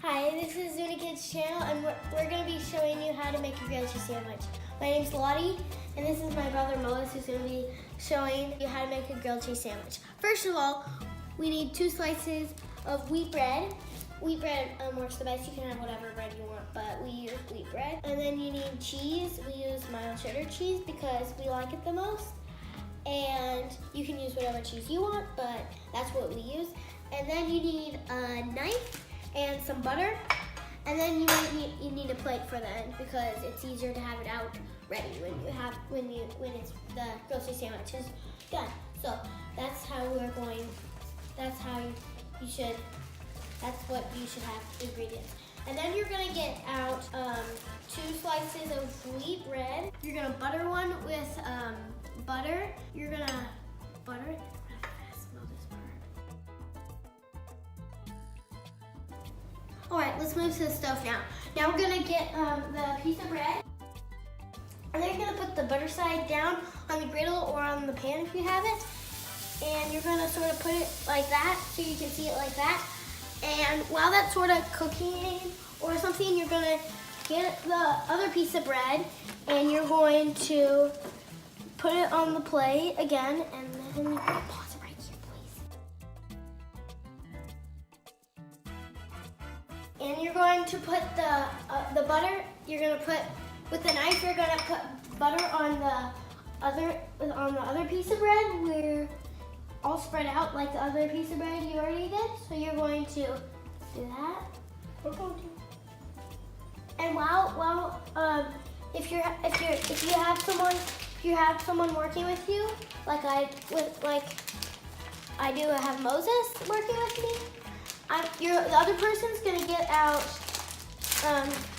Hi, this is Zuni Kids Channel, and we're going to be showing you how to make a grilled cheese sandwich. My name's Lottie, and this is my brother Moses, who's going to be showing you how to make a grilled cheese sandwich. First of all, we need 2 slices of wheat bread. Wheat bread works the best. You can have whatever bread you want, but we use wheat bread. And then you need cheese. We use mild cheddar cheese because we like it the most. And you can use whatever cheese you want, but that's what we use. And then you need a knife and some butter, and then you need a plate for the end because it's easier to have it out ready when it's the grilled cheese sandwich is done. So that's what you should have ingredients. And then you're gonna get out 2 slices of wheat bread. You're gonna butter one with butter. You're gonna butter it. All right, let's move to the stove now. Now we're gonna get the piece of bread, and then you're gonna put the butter side down on the griddle or on the pan if you have it, and you're gonna sort of put it like that so you can see it like that. And while that's sort of cooking or something, you're gonna get the other piece of bread, and you're going to put it on the plate again, and then pause it right here, please. And you're going to put the butter. You're gonna put with the knife. You're gonna put butter on the other piece of bread where all spread out like the other piece of bread you already did. So you're going to do that. We're going to. And if you have someone working with you, like I do have Moses working with me. The other person's gonna get out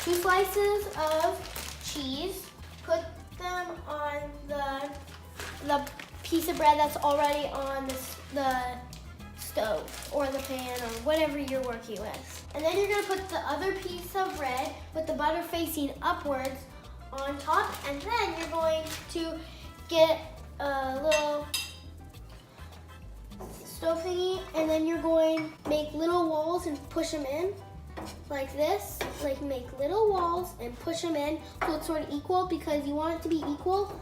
2 slices of cheese, put them on the piece of bread that's already on the stove or the pan or whatever you're working with. And then you're gonna put the other piece of bread with the butter facing upwards on top, and then you're going to get a little stove thingy, and then you're going to make little walls and push them in like this. Like make little walls and push them in so it's sort of equal, because you want it to be equal.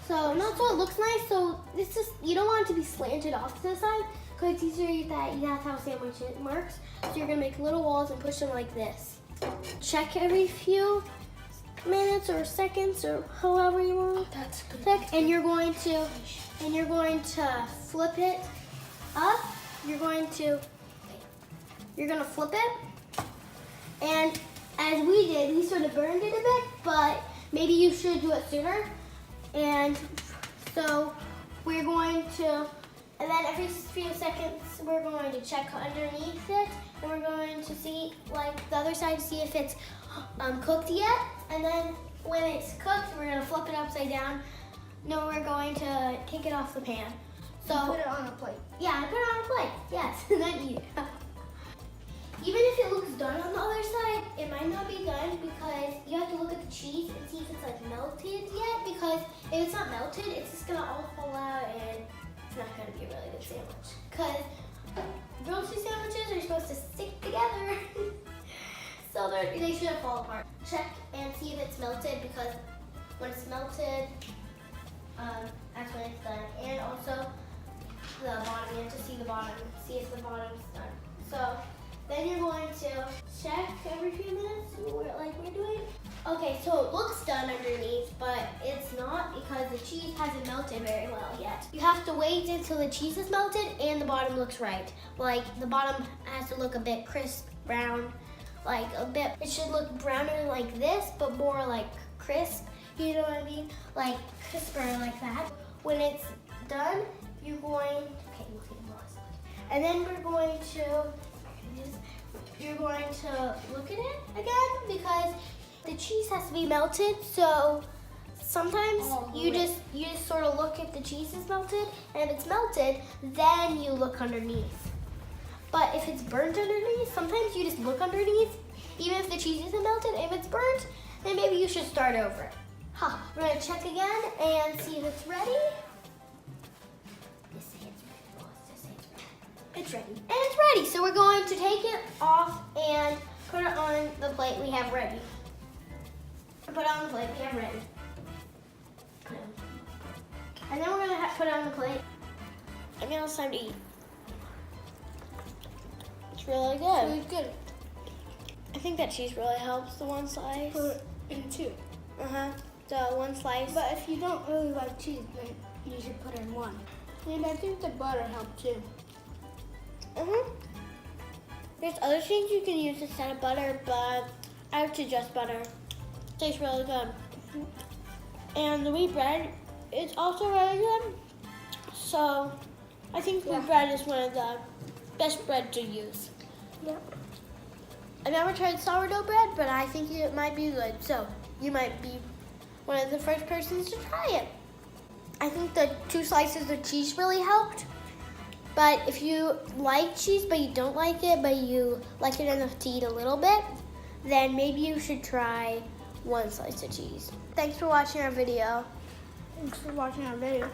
So not so it looks nice. So this is, you don't want it to be slanted off to the side because it's easier that's how a sandwich works. So you're gonna make little walls and push them like this. Check every few minutes or seconds or however you want. That's good. Check, and you're going to flip it up. You're gonna flip it, and as we did, we sort of burned it a bit, but maybe you should do it sooner. And so we're going to, and then every few seconds we're going to check underneath it, and we're going to see like the other side to see if it's cooked yet. And then when it's cooked, we're gonna flip it upside down. No, we're going to take it off the pan. So put it on a plate. Yeah, put it on a plate. Yes, and then eat it. Even if it looks done on the other side, it might not be done because you have to look at the cheese and see if it's like melted yet. Because if it's not melted, it's just gonna all fall out and it's not gonna be a really good sandwich. Because grilled cheese sandwiches are supposed to stick together, so they shouldn't fall apart. Check and see if it's melted, because when it's melted, that's when it's done. And also the bottom, you have to see the bottom, see if the bottom's done. So then you're going to check every few minutes, like we're doing. Okay, so it looks done underneath, but it's not because the cheese hasn't melted very well yet. You have to wait until the cheese is melted and the bottom looks right. Like the bottom has to look a bit crisp, brown, like a bit. It should look browner like this, but more like crisp. You know what I mean? Like crisper like that. When it's done, you're going. And then you're going to look at it again, because the cheese has to be melted. So sometimes you just sort of look if the cheese is melted, and if it's melted, then you look underneath. But if it's burnt underneath, sometimes you just look underneath, even if the cheese isn't melted. If it's burnt, then maybe you should start over. We're gonna check again and see if it's ready. It's ready. And it's ready. So we're going to take it off and put it the plate we have ready. Put it on the plate we have ready. And then we're gonna put it on the plate. And now it's time to eat. It's really good. It's really good. I think that cheese really helps the one slice. Put it in two. The one slice. But if you don't really like cheese, then you should put in one. And I think the butter helped too. There's other things you can use instead of butter, but I would suggest butter. Tastes really good. And the wheat bread is also really good. So I think wheat bread is one of the best bread to use. Yep. I've never tried sourdough bread, but I think it might be good. So you might be one of the first persons to try it. I think the 2 slices of cheese really helped. But if you like cheese, but you don't like it, but you like it enough to eat a little bit, then maybe you should try 1 slice of cheese. Thanks for watching our video. Thanks for watching our video.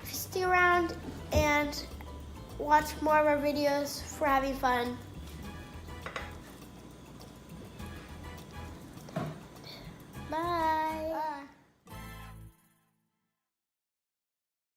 If you stay around and watch more of our videos for having fun. Bye.